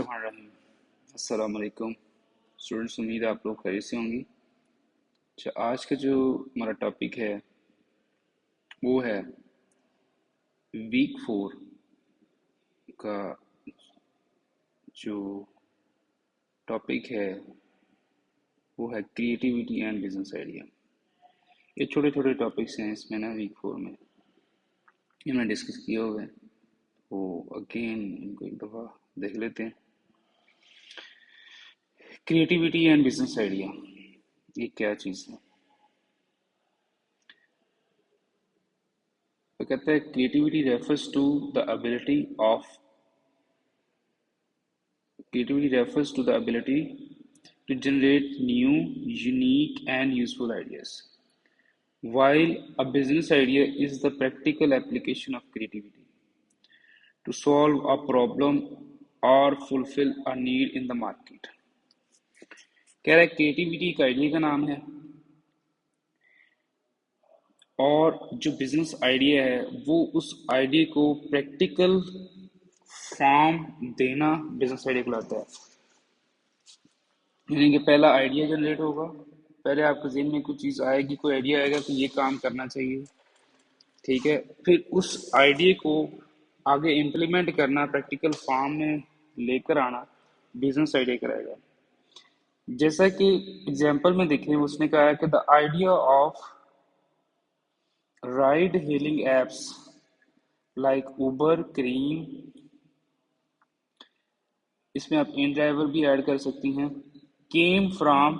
बिस्मिल्लाहिर्रहमानिर्रहीम। अस्सलाम वालेकुम स्टूडेंट्स, उम्मीद है आप लोग खैरियत से होंगी। अच्छा, आज का जो हमारा टॉपिक है वो है वीक 4 का जो टॉपिक है वो है क्रिएटिविटी एंड बिजनेस आइडिया। ये छोटे छोटे टॉपिक्स हैं इसमें ना वीक 4 में ये मैंने डिस्कस किए हुए हैं, तो अगेन इनको एक दफ़ा देख लेते हैं। क्रिएटिविटी एंड बिजनेस आइडिया ये क्या चीज़ है? तो कहते हैं creativity refers to the ability of Creativity refers to the ability to generate new, unique, and useful ideas, while a business idea is the practical application of creativity to solve a problem or fulfill a need in the market. कह रहा है creativity एक idea का नाम है और जो business idea है वो उस आइडिया को प्रैक्टिकल फॉर्म देना बिजनेस आइडिया कहलाता है। यानी कि पहला आइडिया जनरेट होगा, पहले आपके ज़हन में कुछ चीज़ आएगी, कोई आइडिया आएगा कि ये काम करना चाहिए, ठीक है। फिर उस आइडिया को आगे इम्प्लीमेंट करना, प्रैक्टिकल फॉर्म में लेकर आना बिजनेस आइडिया कराएगा। जैसा कि एग्जांपल में देखें, उसने कहा है कि the idea of ride hailing apps like Uber, cream, इसमें आप इन ड्राइवर भी ऐड कर सकती हैं, came from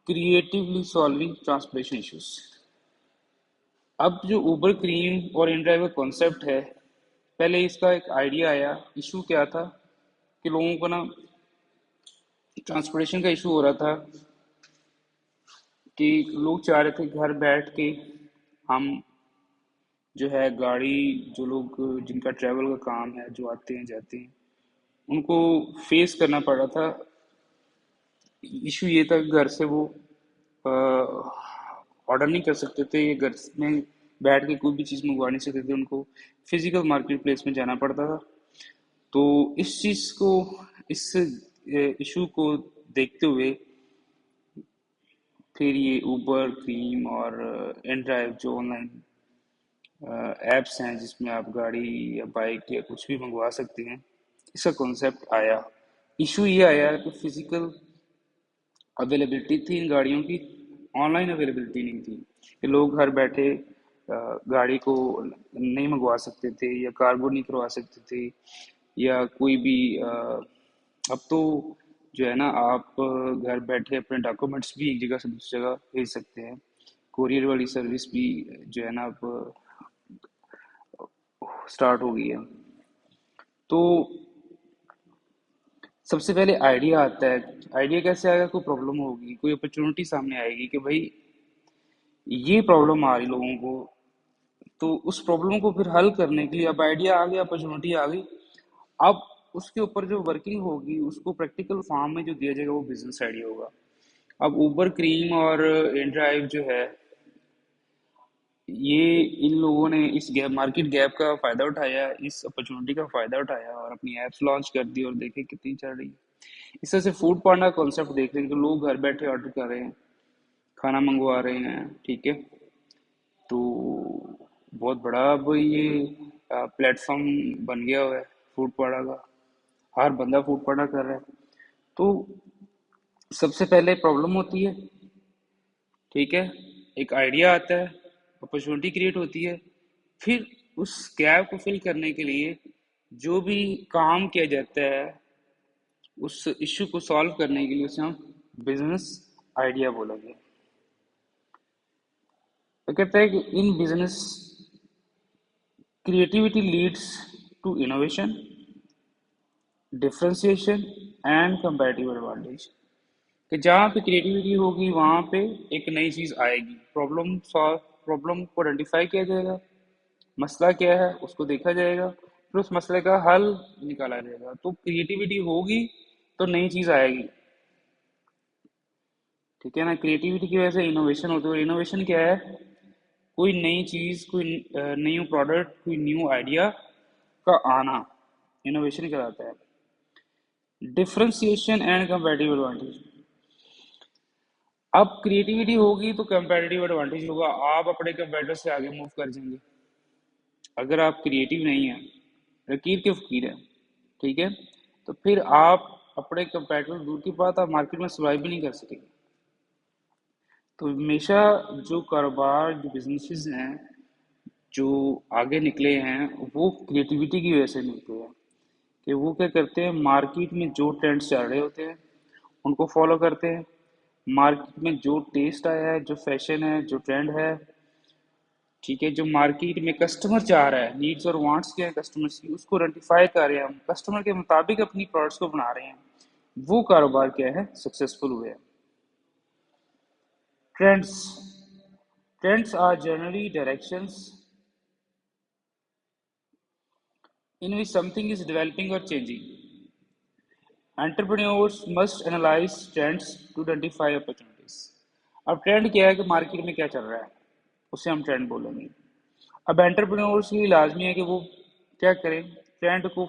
creatively solving transportation issues. अब जो उबर, क्रीम और इन ड्राइवर कॉन्सेप्ट है, पहले इसका एक आइडिया आया। इशू क्या था कि लोगों को ना ट्रांसपोर्टेशन का इशू हो रहा था कि लोग चाह रहे थे घर बैठ के हम जो है गाड़ी, जो लोग जिनका ट्रैवल का काम है, जो आते हैं जाते हैं, उनको फेस करना पड़ रहा था। इशू ये था कि घर से वो ऑर्डर नहीं कर सकते थे, ये घर में बैठ के कोई भी चीज़ मंगवा नहीं सकते थे, उनको फिजिकल मार्केट प्लेस में जाना पड़ता था। तो इस चीज़ को, इस इशू को देखते हुए फिर ये उबर, क्रीम और इन ड्राइव जो ऑनलाइन एप्स हैं जिसमें आप गाड़ी या बाइक या कुछ भी मंगवा सकते हैं, इसका कॉन्सेप्ट आया। इशू ये आया कि फिजिकल अवेलेबिलिटी थी इन गाड़ियों की, ऑनलाइन अवेलेबिलिटी नहीं थी, कि लोग घर बैठे गाड़ी को नहीं मंगवा सकते थे या कार्गो नहीं करवा सकते थे, या कोई भी अब तो जो है ना, आप घर बैठे अपने डॉक्यूमेंट्स भी एक जगह से दूसरी जगह भेज सकते हैं। कोरियर वाली सर्विस भी जो है ना अब स्टार्ट हो गई है। तो सबसे पहले आइडिया आता है। आइडिया कैसे आएगा? कोई प्रॉब्लम होगी, कोई अपॉर्चुनिटी सामने आएगी कि भाई ये प्रॉब्लम आ रही लोगों को, तो उस प्रॉब्लम को फिर हल करने के लिए अब आइडिया आ गया, अपॉर्चुनिटी आ गई। अब उसके ऊपर जो वर्किंग होगी, उसको प्रैक्टिकल फॉर्म में जो दिया जाएगा वो बिजनेस आइडिया होगा। अब उबर, क्रीम और इनड्राइव जो है, ये इन लोगों ने इस गैप, मार्केट गैप का फायदा उठाया, इस अपॉर्चुनिटी का फायदा उठाया और अपनी एप्स लॉन्च कर दी और देखे कितनी चल रही है। इस तरह से फूड पांडा कॉन्सेप्ट देख रहे हैं कि लोग घर बैठे ऑर्डर कर रहे हैं, खाना मंगवा रहे हैं, ठीक है। तो बहुत बड़ा अब ये प्लेटफॉर्म बन गया हुआ है फूड पांडा का, हर बंदा फूड पांडा कर रहा है। तो सबसे पहले प्रॉब्लम होती है, ठीक है, एक आइडिया आता है, अपॉर्चुनिटी क्रिएट होती है, फिर उस गैप को फिल करने के लिए जो भी काम किया जाता है, उस इश्यू को सॉल्व करने के लिए उसे हम बिजनेस आइडिया बोलेंगे। तो कहते हैं कि in business creativity leads to innovation, differentiation and comparative advantage. कि जहाँ पे क्रिएटिविटी होगी वहाँ पे एक नई चीज़ आएगी, प्रॉब्लम को आइडेंटिफाई किया जाएगा, मसला क्या है उसको देखा जाएगा, फिर उस मसले का हल निकाला जाएगा। तो क्रिएटिविटी होगी तो नई चीज़ आएगी, ठीक है ना। क्रिएटिविटी की वजह से इनोवेशन होती है। इनोवेशन क्या है? कोई नई चीज़, कोई न्यू प्रोडक्ट, कोई न्यू आइडिया का आना इनोवेशन कहलाता है। Differentiation and competitive advantage. अब क्रिएटिविटी होगी तो कंपेटिटिव एडवांटेज होगा, आप अपने कंपेटिटर से आगे मूव कर जाएंगे। अगर आप क्रिएटिव नहीं है, लकीर के फकीर है, ठीक है, तो फिर आप अपने कंपेटिटर दूर की बात, आप मार्केट में सर्वाइव भी नहीं कर सकेंगे। तो हमेशा जो कारोबार, जो बिजनेसेस हैं, जो आगे निकले हैं, वो क्रिएटिविटी की वजह से निकले हैं। कि वो क्या करते हैं, मार्केट में जो ट्रेंड्स चल रहे होते हैं उनको फॉलो करते हैं। मार्केट में जो टेस्ट आया है, जो फैशन है, जो ट्रेंड है, ठीक है, जो मार्केट में कस्टमर चाह रहा है, नीड्स और वांट्स क्या है कस्टमर्स की, उसको रेक्टिफाई कर रहे हैं हम, कस्टमर के मुताबिक अपनी प्रोडक्ट्स को बना रहे हैं, वो कारोबार क्या है, सक्सेसफुल हुए हैं। Trends. Trends are generally directions in which something is developing or changing. Entrepreneurs must analyze trends to identify opportunities. अब ट्रेंड क्या है कि मार्केट में क्या चल रहा है, उसे हम ट्रेंड बोलेंगे। अब एंटरप्रेन्योर्स के लिए लाजमी है कि वो क्या करें, ट्रेंड को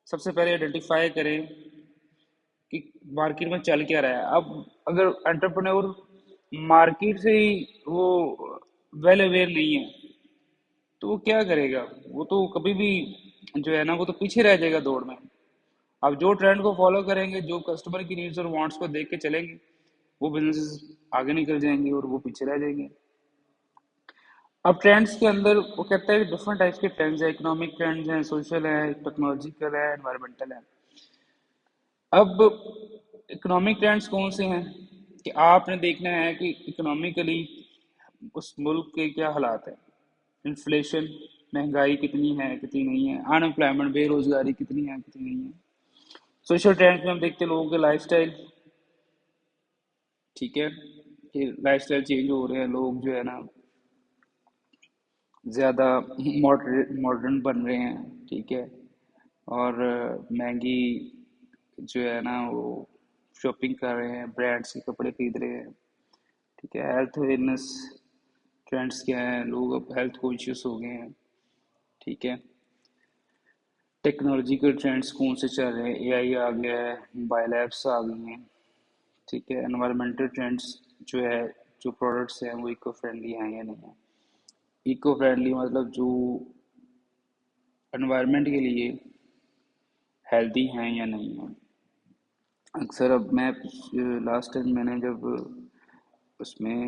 सबसे पहले आइडेंटिफाई करें कि मार्केट में चल क्या रहा है। अब अगर एंटरप्रेन्योर मार्केट से ही वो वेल अवेयर नहीं है, तो वो क्या करेगा, वो तो कभी भी जो है ना, वो तो पीछे रह जाएगा दौड़ में। आप जो ट्रेंड को फॉलो करेंगे, जो कस्टमर की नीड्स और वांट्स को देख के चलेंगे, वो बिजनेसेस आगे निकल जाएंगे और वो पीछे रह जाएंगे। अब ट्रेंड्स के अंदर वो कहता है कि डिफरेंट टाइप्स के ट्रेंड्स हैं, इकोनॉमिक ट्रेंड्स हैं, सोशल है, टेक्नोलॉजिकल है, एनवायरमेंटल है। अब इकोनॉमिक ट्रेंड्स कौन से हैं, कि आपने देखना है कि इकोनॉमिकली उस मुल्क के क्या हालात है, इन्फ्लेशन, महंगाई कितनी है, कितनी नहीं है, अनएम्प्लॉयमेंट, बेरोजगारी कितनी है, कितनी नहीं है। सोशल ट्रेंड्स में हम देखते हैं लोगों के लाइफस्टाइल, ठीक है, कि लाइफस्टाइल चेंज हो रहे हैं, लोग जो है ना ज़्यादा मॉडर्न बन रहे हैं, ठीक है, और महंगी जो है ना वो शॉपिंग कर रहे हैं, ब्रांड्स के कपड़े खरीद रहे हैं, ठीक है। हेल्थ अवेयरनेस ट्रेंड्स क्या है, लोग अब हेल्थ कॉन्शियस हो गए हैं, ठीक है। टेक्नोलॉजिकल ट्रेंड्स कौन से चल रहे हैं, एआई आ गया है, मोबाइल ऐप्स आ गई हैं, ठीक है। एनवायरमेंटल ट्रेंड्स जो है, जो प्रोडक्ट्स हैं वो इको फ्रेंडली हैं या नहीं है। इको फ्रेंडली मतलब जो एनवायरनमेंट के लिए हेल्दी हैं या नहीं है। अक्सर अब मैं लास्ट टाइम मैंने जब उसमें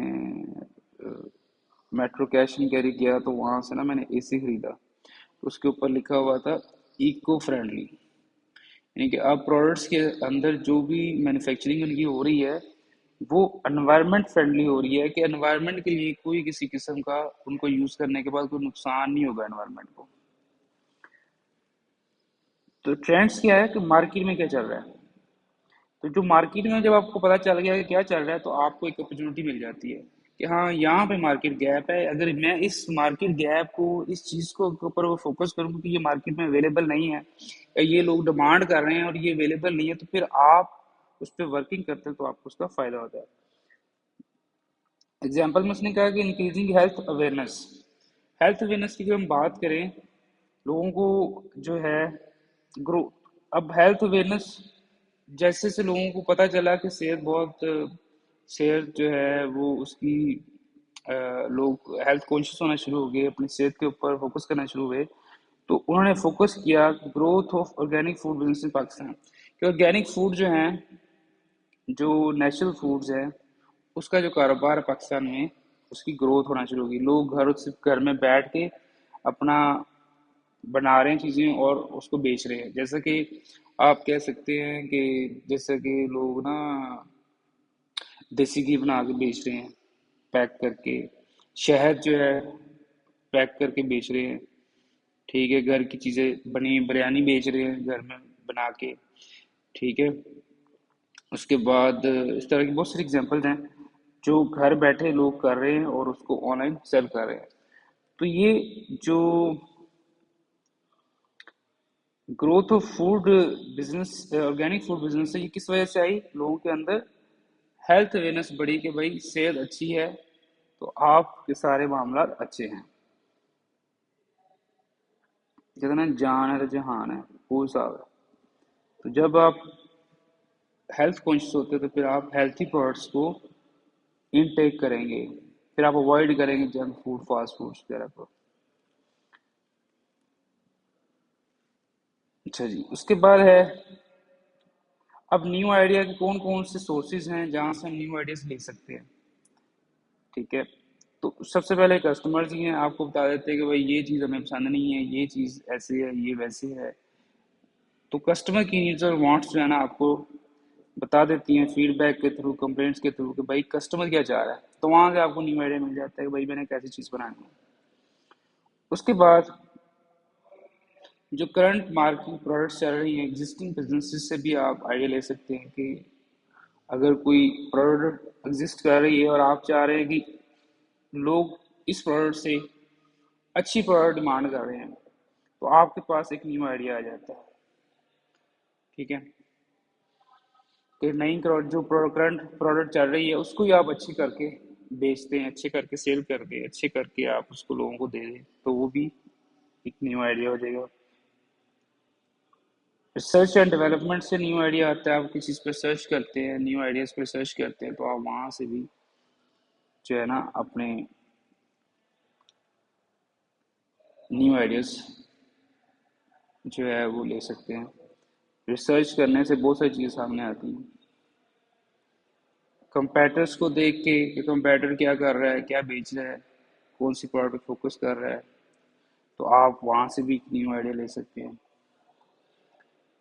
मेट्रो कैश एंड कैरी किया, तो वहाँ से ना मैंने एसी खरीदा, तो उसके ऊपर लिखा हुआ था इको फ्रेंडली। यानी कि अब प्रोडक्ट्स के अंदर जो भी मैन्युफैक्चरिंग उनकी हो रही है, वो एनवायरनमेंट फ्रेंडली हो रही है, कि एनवायरनमेंट के लिए कोई किसी किस्म का उनको यूज़ करने के बाद कोई नुकसान नहीं होगा एनवायरनमेंट को। तो ट्रेंड्स क्या है कि मार्केट में क्या चल रहा है, तो जो मार्केट में जब आपको पता चल गया कि क्या चल रहा है, तो आपको एक अपॉर्चुनिटी मिल जाती है कि हाँ यहाँ पे मार्केट गैप है, अगर मैं इस मार्केट गैप को, इस चीज़ को के ऊपर वो फोकस करूँ कि ये मार्केट में अवेलेबल नहीं है, या ये लोग डिमांड कर रहे हैं और ये अवेलेबल नहीं है, तो फिर आप उस पर वर्किंग करते हैं तो आपको उसका फायदा होता है। एग्जाम्पल में उसने कहा कि increasing health awareness. Health awareness की जब हम बात करें, लोगों को जो है ग्रो, अब हेल्थ अवेयरनेस जैसे से लोगों को पता चला कि सेहत बहुत, सेहत जो है वो उसकी लोग हेल्थ कॉन्शियस होना शुरू हो गए, अपनी सेहत के ऊपर फोकस करना शुरू हुए, तो उन्होंने फोकस किया growth of organic food business in Pakistan, कि ऑर्गेनिक फूड जो हैं, जो नेचुरल फूड्स हैं, उसका जो कारोबार है पाकिस्तान में, उसकी ग्रोथ होना शुरू होगी। लोग सिर्फ घर में बैठ के अपना बना रहे हैं चीज़ें और उसको बेच रहे हैं। जैसा कि आप कह सकते हैं कि जैसा कि लोग ना देसी घी बना के बेच रहे हैं, पैक करके, शहद जो है पैक करके बेच रहे हैं, ठीक है, घर की चीज़ें बनी बिरयानी बेच रहे हैं घर में बना के, ठीक है। उसके बाद इस तरह की बहुत सारी एग्जांपल्स हैं जो घर बैठे लोग कर रहे हैं और उसको ऑनलाइन सेल कर रहे हैं। तो ये जो growth of food business, organic food business है, ये किस वजह से आई, लोगों के अंदर हेल्थ अवेयरनेस बढ़ी कि भाई सेहत अच्छी है तो आपके सारे मामला अच्छे हैं। कहते ना जान है तो जहान है, वो हिसाब है। तो जब आप हेल्थ कॉन्शियस होते हैं तो फिर आप हेल्थी प्रोडक्ट्स को इनटेक करेंगे, फिर आप अवॉइड करेंगे जंक फूड, फास्ट फूड्स वगैरह को। अच्छा जी, उसके बाद है अब न्यू आइडिया के कौन कौन से सोर्सेज हैं जहाँ से हम न्यू आइडियाज ले सकते हैं। ठीक है, तो सबसे पहले कस्टमर्स ही हैं, आपको बता देते हैं कि भाई ये चीज़ हमें पसंद नहीं है, ये चीज़ ऐसे है, ये वैसे है। तो कस्टमर की नीड्स और वांट्स जो है ना आपको बता देती हैं फीडबैक के थ्रू, कंप्लेंट्स के थ्रू कि भाई कस्टमर क्या चाह रहा है, तो वहाँ से आपको न्यू आइडिया मिल जाता है कि भाई मैंने कैसी चीज़ बनानी है। उसके बाद जो करंट मार्केट प्रोडक्ट्स चल रही हैं एग्जिस्टिंग बिजनेसेस से भी आप आइडिया ले सकते हैं कि अगर कोई प्रोडक्ट एग्जिस्ट कर रही है और आप चाह रहे हैं कि लोग इस प्रोडक्ट से अच्छी प्रोडक्ट डिमांड कर रहे हैं, तो आपके पास एक न्यू आइडिया आ जाता है। ठीक है, कि नई जो करंट प्रोडक्ट चल रही है उसको ही आप अच्छी करके बेचते हैं, अच्छे करके सेल करके, अच्छे करके आप उसको लोगों को दे दें, तो वो भी एक न्यू आइडिया हो जाएगा। रिसर्च एंड डेवलपमेंट से न्यू आइडिया आता है, आप किसी चीज़ पर सर्च करते हैं, न्यू आइडियाज़ पर सर्च करते हैं, तो आप वहाँ से भी जो है ना अपने न्यू आइडियाज़ जो है वो ले सकते हैं। रिसर्च करने से बहुत सारी चीज़ें सामने आती हैं, कंपेटर्स को देख के कि कंपेटर क्या कर रहा है, क्या बेच रहा है, कौन सी प्रोडक्ट पे फोकस कर रहा है, तो आप वहाँ से भी न्यू आइडिया ले सकते हैं।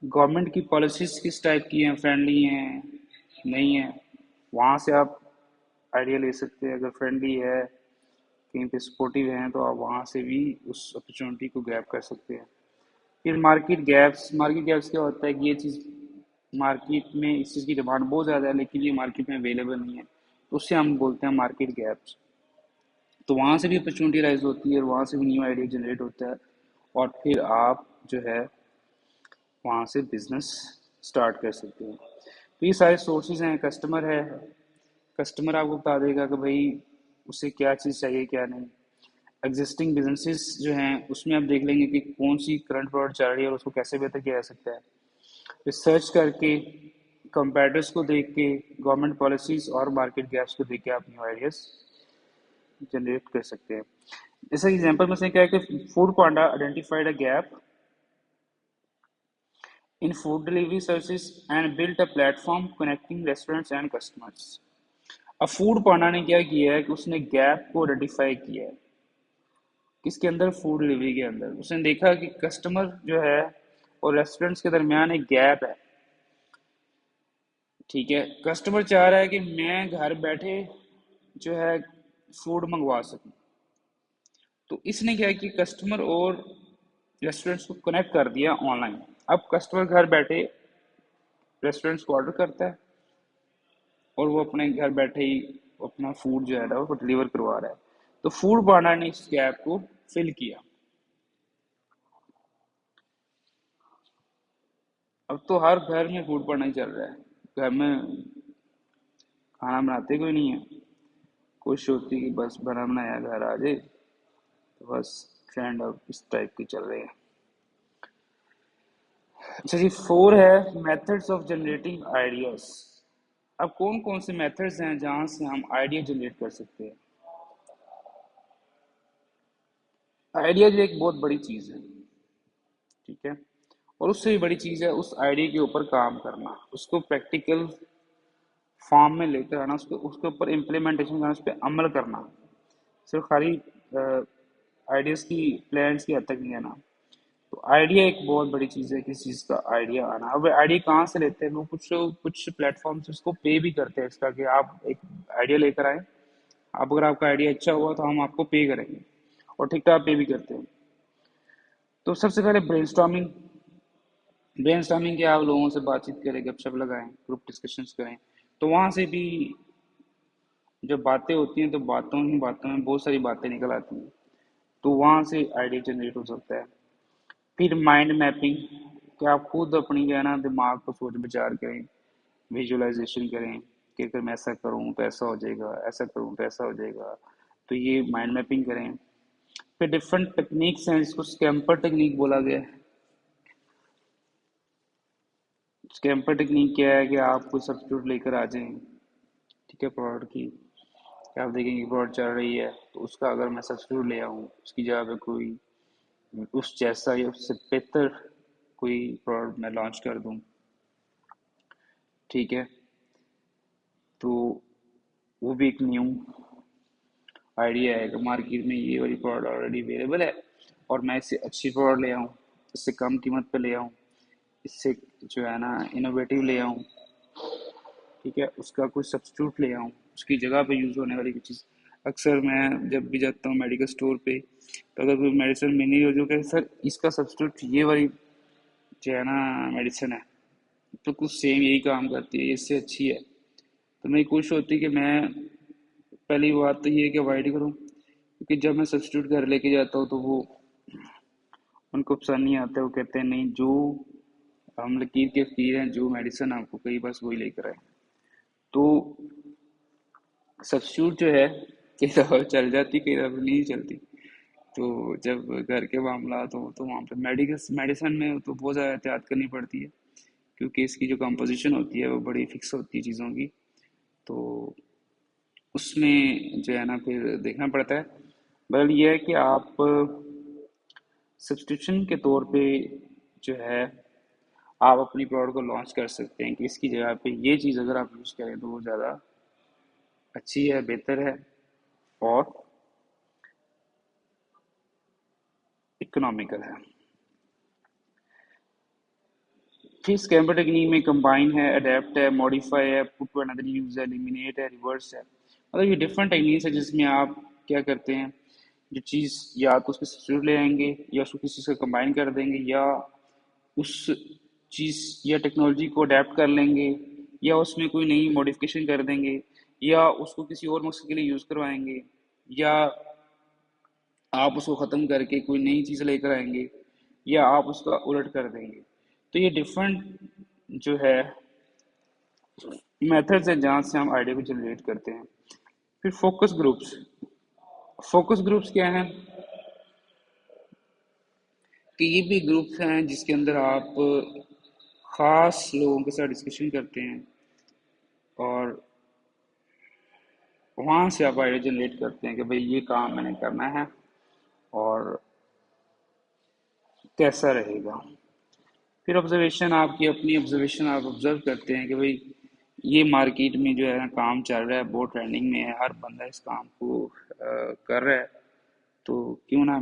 गवर्नमेंट की पॉलिसीज़ किस टाइप की हैं, फ्रेंडली हैं, नहीं है, वहाँ से आप आइडिया ले सकते हैं। अगर फ्रेंडली है, कहीं पे सपोर्टिव हैं, तो आप वहाँ से भी उस अपॉर्चुनिटी को ग्रैब कर सकते हैं। फिर मार्केट गैप्स क्या होता है कि ये चीज़ मार्केट में इस चीज़ की डिमांड बहुत ज़्यादा है लेकिन ये मार्केट में अवेलेबल नहीं है, तो उससे हम बोलते हैं मार्केट गैप्स। तो वहाँ से भी अपॉर्चुनिटी राइज होती है और वहाँ से भी न्यू आइडिया जनरेट होता है, और फिर आप जो है वहाँ से बिजनेस स्टार्ट कर सकते हैं। तो ये सारे सोर्सेज हैं। कस्टमर है, कस्टमर आपको बता देगा कि भाई उसे क्या चीज़ चाहिए क्या नहीं। एग्जिस्टिंग बिजनेसेस जो हैं उसमें आप देख लेंगे कि कौन सी करंट प्रोडक्ट चल रही है और उसको कैसे बेहतर किया जा सकता है। रिसर्च करके, कंपेटर्स को देख के, गवर्नमेंट पॉलिसीज और मार्केट गैप्स को देख के आप न्यू आइडियाज जनरेट कर सकते हैं। जैसे एग्जांपल में से क्या है कि food Panda identified a gap in food delivery services and built a platform connecting restaurants and customers. अब फूड पांडा ने क्या किया है कि उसने गैप को आइडेंटिफाई किया है, किसके अंदर, फूड डिलीवरी के अंदर। उसने देखा कि कस्टमर जो है और रेस्टोरेंट्स के दरमियान एक गैप है। ठीक है, कस्टमर चाह रहा है कि मैं घर बैठे जो है फूड मंगवा सकूं, तो इसने क्या है कि कस्टमर और रेस्टोरेंट्स को कनेक्ट कर दिया ऑनलाइन। अब कस्टमर घर बैठे रेस्टोरेंट्स को ऑर्डर करता है और वो अपने घर बैठे ही अपना फूड जो है ना वो डिलीवर करवा रहा है। तो फूड पांडा ने इस गैप को फिल किया। अब तो हर घर में फूड पांडा ही चल रहा है। घर में खाना बनाते कोई नहीं है, कोशिश होती है कि बस बना बनाया घर आ जाए, तो बस ट्रेंड अब इस टाइप की चल रही है। अच्छा जी, 4 है मेथड्स ऑफ जनरेटिंग आइडियाज। अब कौन कौन से मेथड्स हैं जहाँ से हम आइडिया जनरेट कर सकते हैं। आइडिया जो एक बहुत बड़ी चीज़ है, ठीक है, और उससे भी बड़ी चीज़ है उस आइडिया के ऊपर काम करना, उसको प्रैक्टिकल फॉर्म में लेकर आना, उसको उसके ऊपर इम्प्लीमेंटेशन करना, उस पर अमल करना। सिर्फ खाली आइडियाज़ की, प्लान्स की हद तक नहीं है ना। तो आइडिया एक बहुत बड़ी चीज़ है, किसी चीज़ का आइडिया आना। अब आइडिया कहाँ से लेते हैं लोग, कुछ कुछ प्लेटफॉर्म से उसको पे भी करते हैं इसका कि आप एक आइडिया लेकर आए, आप अगर आपका आइडिया अच्छा हुआ तो हम आपको पे करेंगे, और ठीक ठाक पे भी करते हैं। तो सबसे पहले ब्रेनस्टॉर्मिंग। ब्रेनस्टॉर्मिंग के आप लोगों से बातचीत करें, गपशप लगाएं, ग्रुप डिस्कशंस करें, तो वहाँ से भी जब बातें होती हैं तो बातों में बहुत सारी बातें निकल आती हैं, तो वहाँ से आइडिया जनरेट हो सकता है। फिर माइंड मैपिंग, कि आप खुद अपनी जो है ना दिमाग को सोच विचार करें, विजुअलाइजेशन करें कि अगर मैं ऐसा करूँ तो ऐसा हो जाएगा, ऐसा करूँ तो ऐसा हो जाएगा, तो ये माइंड मैपिंग करें। फिर डिफरेंट टेक्निक्स हैं जिसको स्कैम्पर टेक्निक बोला गया है। स्कैम्पर टेक्निक क्या है कि आप कोई सब्स्टिट्यूट लेकर आ जाएं, ठीक है, प्रोडक्ट की, कि आप देखेंगे प्रोडक्ट चल रही है तो उसका अगर मैं सब्स्टिट्यूट ले आऊँ, उसकी जगह पे कोई उस जैसा या उससे बेहतर कोई प्रोडक्ट मैं लॉन्च कर दूँ, ठीक है, तो वो भी एक न्यू आइडिया है कि मार्केट में ये वाली प्रोडक्ट ऑलरेडी अवेलेबल है और मैं इससे अच्छी प्रोडक्ट ले आऊँ, इससे कम कीमत पे ले आऊँ, इससे जो है ना इनोवेटिव ले आऊँ, ठीक है, उसका कोई सब्स्टिट्यूट ले आऊँ, उसकी जगह पे यूज़ होने वाली कोई चीज़। अक्सर मैं जब भी जाता हूँ मेडिकल स्टोर पे, तो अगर कोई मेडिसिन मिली हो जो कि सर इसका सब्स्टिट्यूट ये वाली जो है ना मेडिसिन है, तो कुछ सेम यही काम करती है, इससे अच्छी है, तो मेरी कोशिश होती है कि मैं पहली बात तो ये है कि अवॉइड करूँ, क्योंकि जब मैं सब्स्टिट्यूट घर लेके जाता हूँ तो वो उनको पसंद नहीं आता, वो कहते हैं नहीं जो हम लकीर के फकीर हैं, जो मेडिसिन आपको कही बस वही लेकर आए। तो सब्स्टिट्यूट जो है कई दफ़ा चल जाती, कई दफ़ा नहीं चलती। तो जब घर के मामला तो वहाँ पे मेडिकल मेडिसिन में तो बहुत ज़्यादा एहतियात करनी पड़ती है, क्योंकि इसकी जो कंपोजिशन होती है वो बड़ी फिक्स होती है चीज़ों की, तो उसमें जो है ना फिर देखना पड़ता है। बल ये है कि आप सब्सटीट्यूशन के तौर पे जो है आप अपनी प्रोडक्ट को लॉन्च कर सकते हैं कि इसकी जगह पे ये चीज़ अगर आप यूज़ करें तो वो ज़्यादा अच्छी है, बेहतर है और इकोनॉमिकल है। फिर स्कैम्पर टेक्निक में कंबाइन है, अडेप्ट है, मॉडिफाई है, पुट टू अनदर यूज है, एलिमिनेट है, रिवर्स है। मतलब ये डिफरेंट टेक्निक्स है जिसमें आप क्या करते हैं, जो चीज़ या तो उसके सब्स्टिट्यूट ले आएंगे या उसको किसी से कंबाइन कर देंगे या उस चीज़ या टेक्नोलॉजी को अडेप्ट कर लेंगे या उसमें कोई नई मॉडिफिकेशन कर देंगे या उसको किसी और मकसद के लिए यूज़ करवाएंगे या आप उसको ख़त्म करके कोई नई चीज़ लेकर आएंगे या आप उसका उलट कर देंगे। तो ये डिफरेंट जो है मेथड्स है जहाँ से हम आइडिया को जनरेट करते हैं। फिर फोकस ग्रुप्स क्या हैं कि ये भी ग्रुप्स हैं जिसके अंदर आप ख़ास लोगों के साथ डिस्कशन करते हैं और वहाँ से आप आइडिया जनरेट करते हैं कि भाई ये काम मैंने करना है और कैसा रहेगा। फिर ऑब्जर्वेशन, आपकी अपनी ऑब्जर्वेशन आप ऑब्जर्व करते हैं कि भाई ये मार्केट में जो है ना काम चल रहा है, बहुत ट्रेंडिंग में है, हर बंदा इस काम को कर रहा है, तो क्यों ना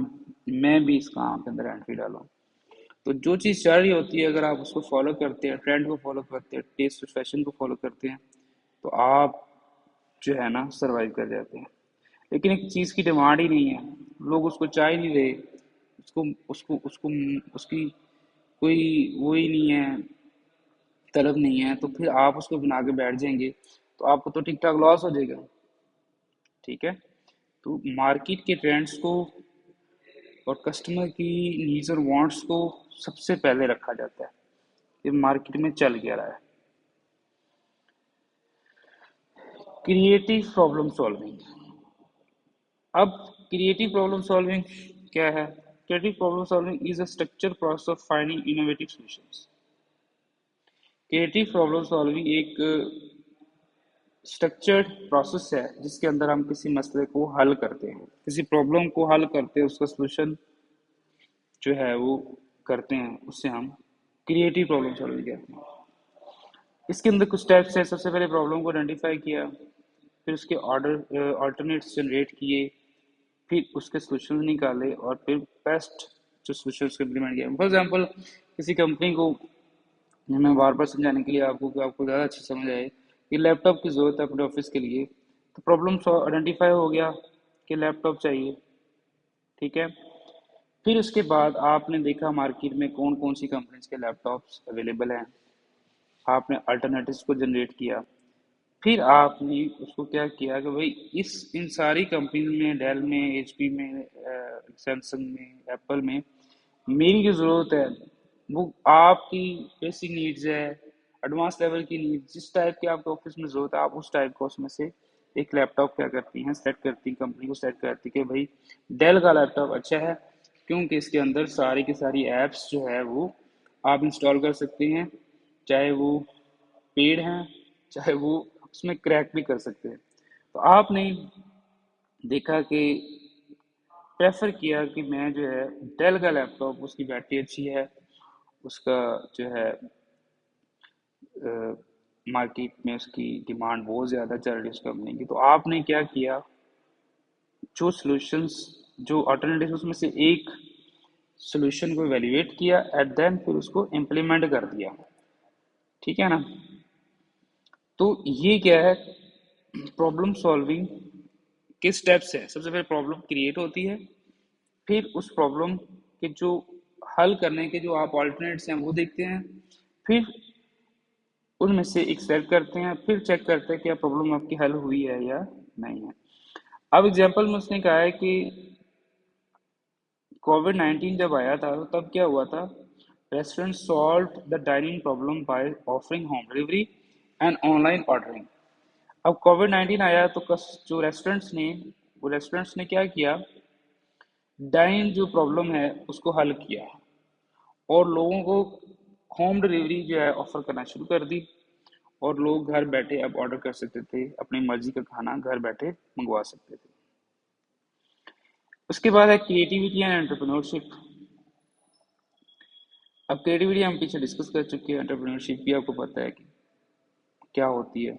मैं भी इस काम के अंदर एंट्री डालूं। तो जो चीज़ चल रही होती है अगर आप उसको फॉलो करते हैं, ट्रेंड को फॉलो करते हैं, टेस्ट फैशन को फॉलो करते हैं, तो आप जो है ना सरवाइव कर जाते हैं। लेकिन एक चीज़ की डिमांड ही नहीं है, लोग उसको चाह ही नहीं रहे, उसको उसको उसको उसकी कोई वो ही नहीं है, तलब नहीं है, तो फिर आप उसको बना के बैठ जाएंगे तो आपको तो ठीक ठाक लॉस हो जाएगा, ठीक है। तो मार्केट के ट्रेंड्स को और कस्टमर की नीड्स और वांट्स को सबसे पहले रखा जाता है कि मार्केट में चल क्या रहा है। Creative problem solving. अब क्रिएटिव प्रॉब्लम सॉल्विंग क्या है? Creative problem solving is a structure process of finding innovative solutions. Creative problem solving एक स्ट्रक्चर्ड प्रोसेस है जिसके अंदर हम किसी मसले को हल करते हैं, किसी प्रॉब्लम को हल करते हैं, उसका सलूशन जो है वो करते हैं, उससे हम क्रिएटिव प्रॉब्लम सॉल्विंग कहते हैं। इसके अंदर कुछ स्टेप्स है। सबसे पहले प्रॉब्लम को आइडेंटिफाई किया, फिर उसके ऑर्डर ऑल्टरनेट्स जनरेट किए, फिर उसके सॉल्यूशन निकाले और फिर बेस्ट जो सॉल्यूशन उसको इम्प्लीमेंट किया। फॉर एग्जांपल किसी कंपनी को, मैं बार बार समझाने के लिए आपको कि आपको ज़्यादा अच्छी समझ आए, कि लैपटॉप की ज़रूरत है अपने ऑफिस के लिए, तो प्रॉब्लम आइडेंटिफाई हो गया कि लैपटॉप चाहिए, ठीक है। फिर उसके बाद आपने देखा मार्केट में कौन कौन सी कंपनीज के लैपटॉप्स अवेलेबल हैं, आपने अल्टरनेटिव्स को जनरेट किया, फिर आपने उसको क्या किया कि भाई इस इन सारी कंपनी में, डेल में, एचपी में, सैमसंग में, एप्पल में मेरी जो ज़रूरत है वो आपकी बेसिक नीड्स है, एडवांस लेवल की नीड्स, जिस टाइप की आपके ऑफिस में ज़रूरत है आप उस टाइप का उसमें से एक लैपटॉप क्या करती हैं, सेट करती हैं, कंपनी को सेट करती है कि भाई डेल का लैपटॉप अच्छा है, क्योंकि इसके अंदर सारी की सारी ऐप्स जो है वो आप इंस्टॉल कर सकते हैं, चाहे वो पेड़ हैं, चाहे वो उसमें क्रैक भी कर सकते हैं। तो आपने देखा कि प्रेफर किया कि मैं जो है डेल का लैपटॉप, उसकी बैटरी अच्छी है, उसका जो है मार्केट में उसकी डिमांड बहुत ज़्यादा चल रही है उस कंपनी की। तो आपने क्या किया, जो सॉल्यूशंस, जो अल्टरनेटिव उसमें से एक सॉल्यूशन को वैल्यूएट किया एट देन फिर उसको इम्प्लीमेंट कर दिया। ठीक है ना। तो ये क्या है, प्रॉब्लम सॉल्विंग के स्टेप्स है। सबसे पहले प्रॉब्लम क्रिएट होती है, फिर उस प्रॉब्लम के जो हल करने के जो आप ऑल्टरनेट्स हैं वो देखते हैं, फिर उनमें से एक सेलेक्ट करते हैं, फिर चेक करते हैं कि प्रॉब्लम आपकी हल हुई है या नहीं है। अब एग्जांपल में उसने कहा है कि कोविड 19 जब आया था तो तब क्या हुआ था, restaurant solve the dining problem by offering home delivery and online ordering. अब कोविड 19 आया तो जो रेस्टोरेंट्स ने क्या किया, डाइन जो प्रॉब्लम है उसको हल किया और लोगों को होम डिलीवरी जो है ऑफर करना शुरू कर दी, और लोग घर बैठे अब ऑर्डर कर सकते थे, अपनी मर्जी का खाना घर बैठे मंगवा सकते थे। उसके बाद है क्रिएटिविटी एंड एंटरप्रेन्योरशिप। अब क्रिएटिविटी हम पीछे डिस्कस कर चुके हैं, एंटरप्रेन्योरशिप भी आपको पता है कि क्या होती है।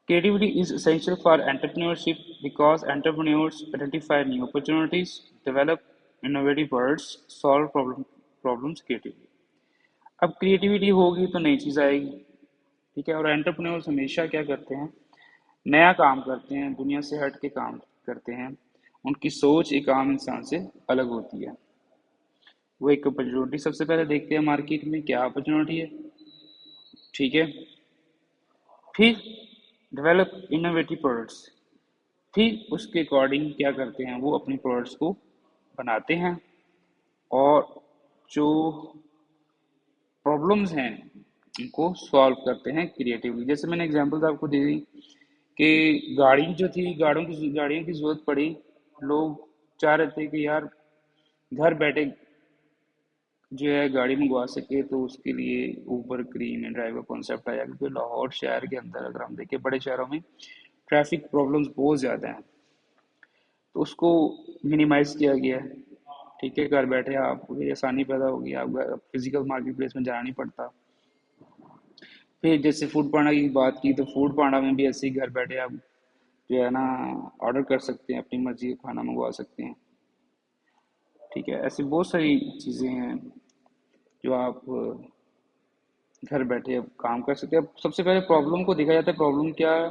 Creativity is essential for entrepreneurship because entrepreneurs identify new opportunities, develop innovative products, solve problems creatively. अब क्रिएटिविटी होगी तो नई चीज़ आएगी। ठीक है। और एंटरप्रेन्योर्स हमेशा क्या करते हैं, नया काम करते हैं, दुनिया से हट के काम करते हैं। उनकी सोच एक आम इंसान से अलग होती है। वो एक अपॉर्चुनिटी सबसे पहले देखते हैं मार्केट में क्या अपॉर्चुनिटी है। ठीक है। फिर डेवलप इनोवेटिव प्रोडक्ट्स, फिर उसके अकॉर्डिंग क्या करते हैं, वो अपनी प्रोडक्ट्स को बनाते हैं और जो प्रॉब्लम्स हैं उनको सॉल्व करते हैं क्रिएटिवली। जैसे मैंने एग्जांपल्स आपको दे दी कि गाड़ी जो थी, गाड़ियों की जरूरत पड़ी, लोग चाह रहे थे कि यार घर बैठे जो है गाड़ी मंगवा सके, तो उसके लिए ऊबर क्रीम एंड ड्राइव का कॉन्सेप्ट आया। क्योंकि लाहौर शहर के अंदर अगर हम देखें, बड़े शहरों में ट्रैफिक प्रॉब्लम्स बहुत ज़्यादा हैं, तो उसको मिनिमाइज किया गया है। ठीक है। घर बैठे आपको ये आसानी पैदा होगी, आप फिजिकल मार्केट प्लेस में जाना नहीं पड़ता। फिर जैसे फूड पांडा की बात की, तो फूड पांडा में भी ऐसे ही घर बैठे आप जो है ना ऑर्डर कर सकते हैं, अपनी मर्जी का खाना मंगवा सकते हैं। ठीक है। ऐसी बहुत सारी चीज़ें हैं जो आप घर बैठे अब काम कर सकते हैं। अब सबसे पहले प्रॉब्लम को देखा जाता है, प्रॉब्लम क्या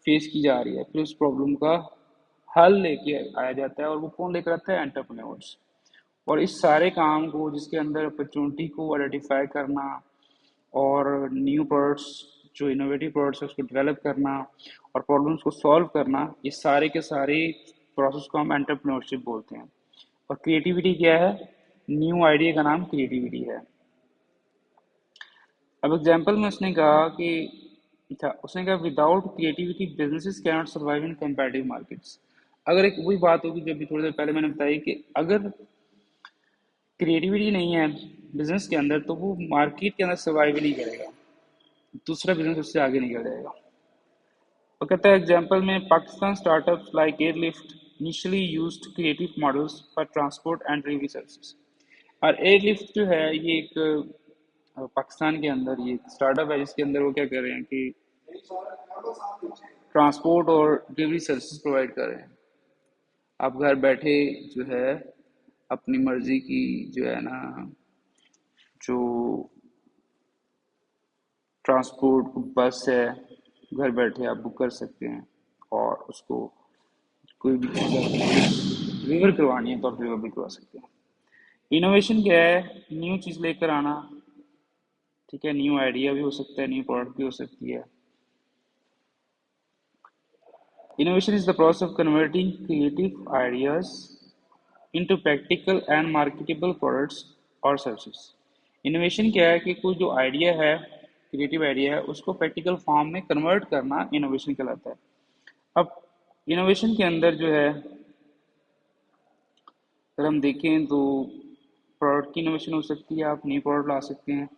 फेस की जा रही है, फिर उस प्रॉब्लम का हल लेके आया जाता है, और वो कौन लेकर आता है, एंटरप्रेन्योर्स। और इस सारे काम को, जिसके अंदर अपॉर्चुनिटी को आइडेंटिफाई करना और न्यू प्रोडक्ट्स, जो इनोवेटिव प्रोडक्ट्स है उसको डेवलप करना और प्रॉब्लम्स को सॉल्व करना, ये सारे के सारे प्रोसेस को हम एंटरप्रेन्योरशिप बोलते हैं। और क्रिएटिविटी क्या है, न्यू आइडिया का नाम क्रिएटिविटी है। अब एग्जाम्पल में उसने कहा कि था, उसने कहा without creativity businesses can not survive in competitive markets. अगर एक वही बात होगी जो अभी थोड़ी देर पहले मैंने बताई कि अगर क्रिएटिविटी नहीं है बिजनेस के अंदर, तो वो मार्केट के अंदर सर्वाइव नहीं करेगा, दूसरा बिजनेस उससे आगे निकल जाएगा। और कहता है एग्जाम्पल में, Pakistan startups like airlift initially used creative models for transport and delivery services. और एयरलिफ्ट जो है ये एक पाकिस्तान के अंदर ये स्टार्टअप है, जिसके अंदर वो क्या कर रहे हैं कि ट्रांसपोर्ट और डिलीवरी सर्विसेज प्रोवाइड कर रहे हैं। आप घर बैठे जो है अपनी मर्जी की जो है ना, जो ट्रांसपोर्ट बस है, घर बैठे आप बुक कर सकते हैं और उसको कोई भी चीज़ डिलीवर करवानी है तो आप डिलीवर भी करवा सकते हैं। इनोवेशन क्या है, न्यू चीज़ लेकर आना। ठीक है। न्यू आइडिया भी हो सकता है, न्यू प्रोडक्ट भी हो सकती है। Innovation is the process of converting creative ideas into practical and marketable products or services. Innovation क्या है कि कोई जो आइडिया है, क्रिएटिव आइडिया है, उसको प्रैक्टिकल फॉर्म में कन्वर्ट करना इनोवेशन कहलाता है। अब इनोवेशन के अंदर जो है, अगर हम देखें तो प्रोडक्ट की इनोवेशन हो सकती है, आप न्यू प्रोडक्ट ला सकते हैं।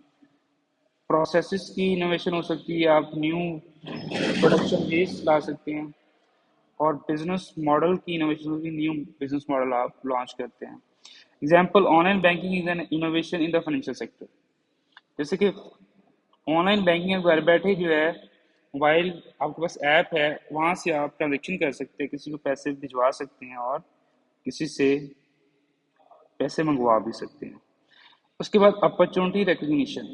प्रोसेसेस की इनोवेशन हो सकती है, आप न्यू प्रोडक्शन बेस ला सकते हैं। और बिजनेस मॉडल की इनोवेशन होगी, न्यू बिजनेस मॉडल आप लॉन्च करते हैं। Example, online banking is an innovation in the financial sector. जैसे कि ऑनलाइन बैंकिंग घर बैठे जो है, मोबाइल आपके पास ऐप है, वहां से आप ट्रांजेक्शन कर सकते हैं, किसी को पैसे भिजवा सकते हैं और किसी से पैसे मंगवा भी सकते हैं। उसके बाद अपॉर्चुनिटी रिकग्निशन।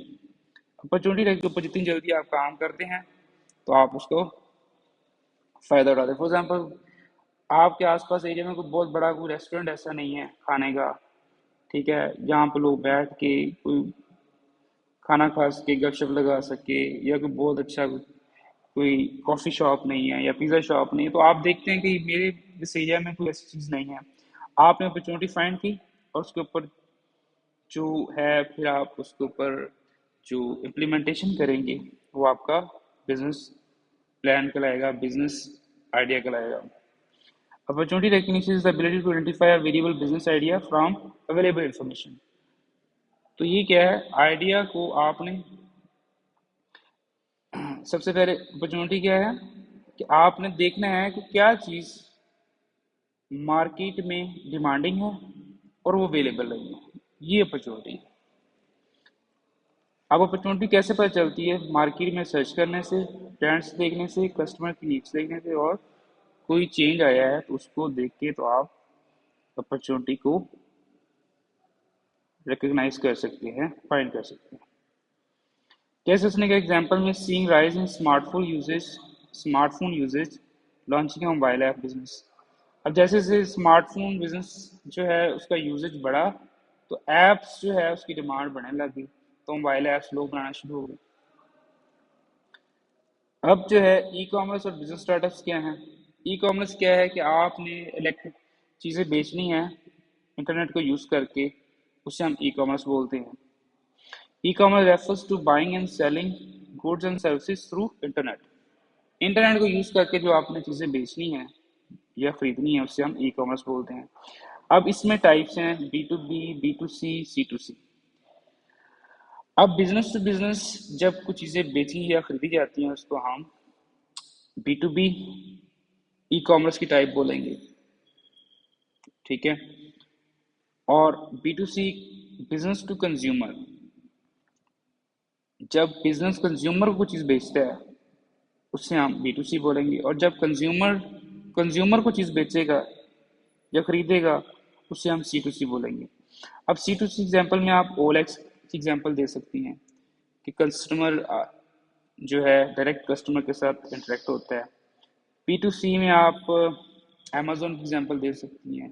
अपॉर्चुनिटी के ऊपर जितनी जल्दी आप काम करते हैं तो आप उसको फायदा उठाते हैं। फॉर एग्जाम्पल, आपके आसपास एरिया में कोई बहुत बड़ा कोई रेस्टोरेंट ऐसा नहीं है खाने का, ठीक है, जहाँ पे लोग बैठ के कोई खाना खा सके, गपशप लगा सके, या कोई बहुत अच्छा कोई कॉफ़ी शॉप नहीं है या पिज़्ज़ा शॉप नहीं है, तो आप देखते हैं कि मेरे इस एरिया में कोई ऐसी चीज़ नहीं है। आपने अपॉर्चुनिटी फाइंड की और उसके ऊपर जो है, फिर आप उसके ऊपर जो इम्प्लीमेंटेशन करेंगे वो आपका बिजनेस प्लान कहलाएगा, बिजनेस आइडिया कहलाएगा। Opportunity recognition is the ability to identify a variable business idea from available information। तो ये क्या है, आइडिया को आपने सबसे पहले अपॉर्चुनिटी क्या है कि आपने देखना है कि क्या चीज़ मार्केट में डिमांडिंग है और वो अवेलेबल नहीं है, ये अपॉर्चुनिटी है। अब अपॉर्चुनिटी कैसे पता चलती है? मार्केट में सर्च करने से, ट्रेंड्स देखने से, कस्टमर की नीड्स देखने से, और कोई चेंज आया है तो उसको देख के तो आप अपॉर्चुनिटी को रिकग्नाइज कर सकते हैं, फाइंड कर सकते हैं। जैसे उसने कहा एग्जांपल में, seeing rise in smartphone usage launching a mobile app business. अब जैसे जैसे स्मार्टफोन बिजनेस जो है उसका यूजेज बढ़ा तो ऐप्स जो है उसकी डिमांड बढ़ने लगी, तो मोबाइल ऐप्स लोग बनाना शुरू हो गए। अब जो है ई कॉमर्स और बिजनेस स्टार्टअप्स क्या हैं? ई कॉमर्स क्या है कि आपने इलेक्ट्रिक चीज़ें बेचनी है इंटरनेट को यूज़ करके, उसे हम ई कॉमर्स बोलते हैं। E commerce refers to buying and selling goods and services through internet. Internet को यूज़ करके जो आपने चीज़ें बेचनी है या खरीदनी है उससे हम ई कॉमर्स बोलते हैं। अब इसमें टाइप्स हैं, B to B, B to C to C. अब बिजनेस टू बिजनेस जब कुछ चीज़ें बेची या खरीदी जाती हैं उसको हम B to B e commerce की टाइप बोलेंगे, ठीक है। और B to C business to consumer, जब बिजनेस कंज्यूमर को चीज़ बेचता है उससे हम बी टू सी बोलेंगे। और जब कंज्यूमर कंज्यूमर को चीज़ बेचेगा या खरीदेगा उससे हम सी टू सी बोलेंगे। अब सी टू सी एग्जाम्पल में आप ओएलएक्स की एग्जाम्पल दे सकती हैं कि कस्टमर जो है डायरेक्ट कस्टमर के साथ इंटरेक्ट होता है। पी टू सी में आप अमेजोन की एग्जांपल दे सकती हैं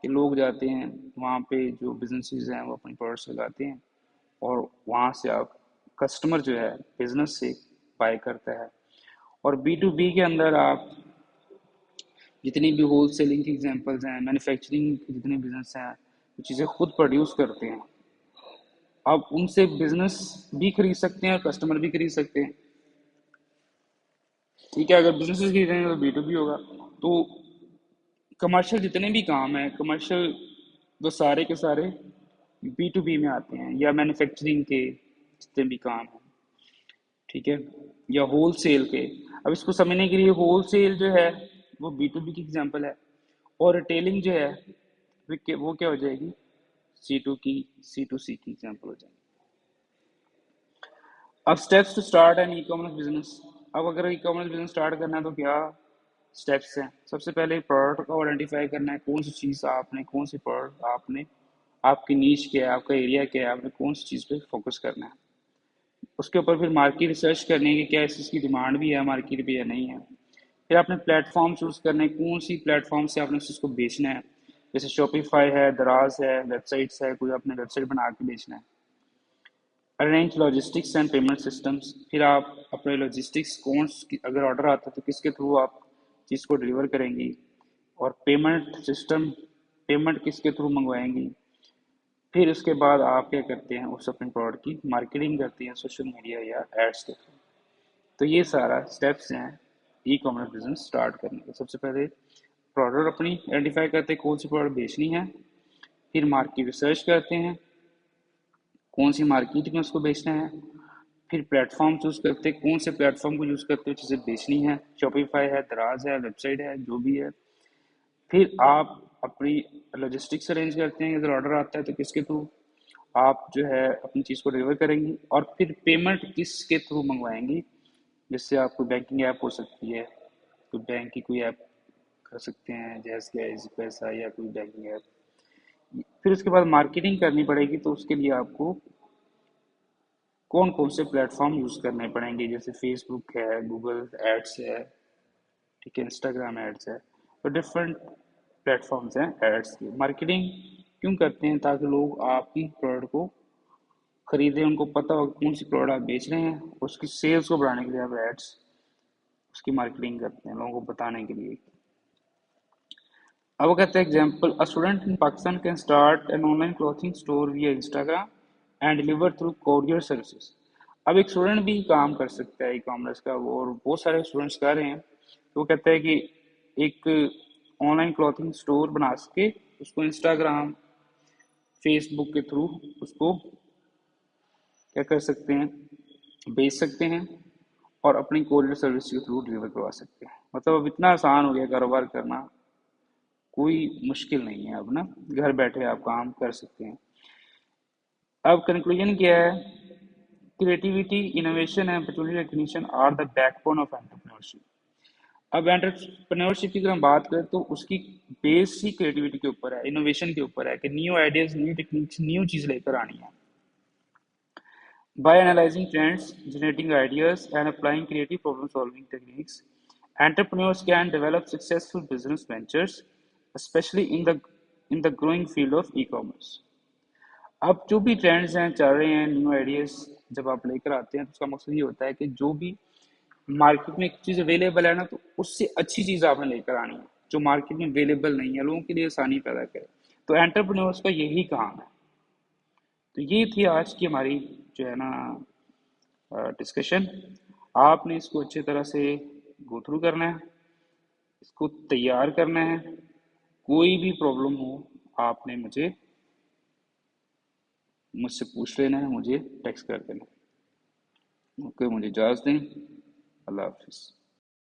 कि लोग जाते हैं वहाँ पे, जो बिजनेसेस हैं वो अपनी प्रोडक्ट्स लगाते हैं और वहाँ से आप कस्टमर जो है बिजनेस से बाय करता है। और बी टू बी के अंदर आप जितनी भी होल सेलिंग की एग्जांपल्स हैं, मैन्युफैक्चरिंग के जितने बिजनेस हैं, वो चीज़ें खुद प्रोड्यूस करते हैं, आप उनसे बिजनेस भी खरीद सकते हैं और कस्टमर भी खरीद सकते हैं, ठीक है। अगर बिजनेस खरीद रहे हैं तो बी टू बी होगा। तो कमर्शियल जितने भी काम हैं, कमर्शियल वो सारे के सारे बी टू बी में आते हैं, या मैन्युफैक्चरिंग के जितने भी काम हैं, ठीक है, या होल सेल के। अब इसको समझने के लिए, होल सेल जो है वो बी टू बी की एग्जाम्पल है, और रिटेलिंग जो है वो क्या हो जाएगी, सी टू सी की एग्जाम्पल हो जाएगी। अब steps to start an e commerce business. अब अगर ई कॉमर्स बिजनेस स्टार्ट करना है तो क्या स्टेप्स हैं? सबसे पहले प्रोडक्ट को आइडेंटिफाई करना है, कौन सी चीज़ आपने, कौन सी प्रोडक्ट आपने, आपकी नीश क्या है, आपका एरिया क्या है, आपने कौन सी चीज़ पे फोकस करना है। उसके ऊपर फिर मार्केट रिसर्च करनी है कि क्या इस चीज़ की डिमांड भी है मार्केट पे या नहीं है। फिर आपने प्लेटफॉर्म चूज़ करने, कौन सी प्लेटफॉर्म से आपने उस चीज़ को बेचना है। जैसे शॉपिफाई है, दराज है, वेबसाइट्स है, कोई आपने वेबसाइट बना के बेचना है। Arrange logistics and payment systems, फिर आप अपने लॉजिस्टिक्स कौन, अगर ऑर्डर आता है तो किसके थ्रू आप चीज़ को डिलीवर करेंगी, और पेमेंट सिस्टम, पेमेंट किसके थ्रू मंगवाएंगी। फिर उसके बाद आप क्या करते हैं, उस अपने प्रोडक्ट की मार्केटिंग करते हैं सोशल मीडिया या एड्स के थ्रू। तो ये सारा स्टेप्स हैं ई कॉमर्स बिजनेस स्टार्ट करने के। सबसे पहले प्रोडक्ट अपनी आइडेंटिफाई करते हैं, कौन सी प्रोडक्ट बेचनी है। फिर मार्केट रिसर्च करते हैं, कौन सी मार्केट में उसको बेचना है। फिर प्लेटफॉर्म चूज करते हैं, कौन से प्लेटफॉर्म को यूज करते हो, चीजें बेचनी है, शॉपिफाई है, दराज है, वेबसाइट है, जो भी है। फिर आप अपनी लॉजिस्टिक्स अरेंज करते हैं, अगर ऑर्डर आता है तो किसके थ्रू आप जो है अपनी चीज़ को डिलीवर करेंगी, और फिर पेमेंट किसके थ्रू मंगवाएंगी। जिससे आपको बैंकिंग ऐप हो सकती है, तो बैंक की कोई ऐप कर सकते हैं, जैसे इजी पैसा या कोई बैंकिंग ऐप। फिर उसके बाद मार्केटिंग करनी पड़ेगी, तो उसके लिए आपको कौन कौन से प्लेटफॉर्म यूज़ करने पड़ेंगे, जैसे फेसबुक है, गूगल एड्स है, ठीक है, इंस्टाग्राम एड्स है। तो डिफरेंट प्लेटफॉर्म्स हैं एड्स की। मार्केटिंग क्यों करते हैं, ताकि लोग आपकी प्रोडक्ट को खरीदें, उनको पता हो कौन सी प्रोडक्ट आप बेच रहे हैं, उसकी सेल्स को बढ़ाने के लिए आप एड्स उसकी मार्केटिंग करते हैं, लोगों को बताने के लिए। अब वो कहते हैं example, a student in Pakistan can start an online clothing store via Instagram and deliver through courier services. अब एक स्टूडेंट भी काम कर सकता है ई कॉमर्स का, वो और बहुत सारे स्टूडेंट्स कर रहे हैं। तो वो कहते हैं कि एक ऑनलाइन क्लॉथिंग स्टोर बना सके, उसको इंस्टाग्राम, फेसबुक के थ्रू उसको क्या कर सकते हैं, बेच सकते हैं, और अपनी कोरियर सर्विस के थ्रू डिलीवर करवा सकते हैं। मतलब अब इतना आसान हो गया कारोबार करना, कोई मुश्किल नहीं है अब ना, घर बैठे आप काम कर सकते हैं। अब कंक्लूजन क्या है, creativity, innovation and opportunity recognition are the backbone of entrepreneurship. अब एंटरप्रेन्योरशिप की अगर हम बात करें तो उसकी बेस ही क्रिएटिविटी के ऊपर है, इनोवेशन के ऊपर है, कि new ideas, new techniques, new चीज लेकर आनी है। By analyzing trends, generating ideas, and applying creative problem-solving techniques, entrepreneurs can develop successful business ventures, especially in the growing field of e-commerce. अब जो भी ट्रेंड्स हैं चल रहे हैं, न्यू आइडियाज जब आप लेकर आते हैं, तो उसका मकसद ये होता है कि जो भी मार्केट में एक चीज़ अवेलेबल है ना, तो उससे अच्छी चीज़ आपने लेकर आनी है, जो मार्केट में अवेलेबल नहीं है, लोगों के लिए आसानी पैदा करे। तो एंटरप्रेन्योर्स का यही काम है। तो ये थी आज की हमारी जो है ना डिस्कशन। आपने इसको अच्छी तरह से गो थ्रू करना है, इसको तैयार करना है। कोई भी प्रॉब्लम हो, आपने मुझसे पूछ लेना है, मुझे टेक्स्ट कर देना। ओके, मुझे इजाज़त दें। अल्लाह हाफिज़।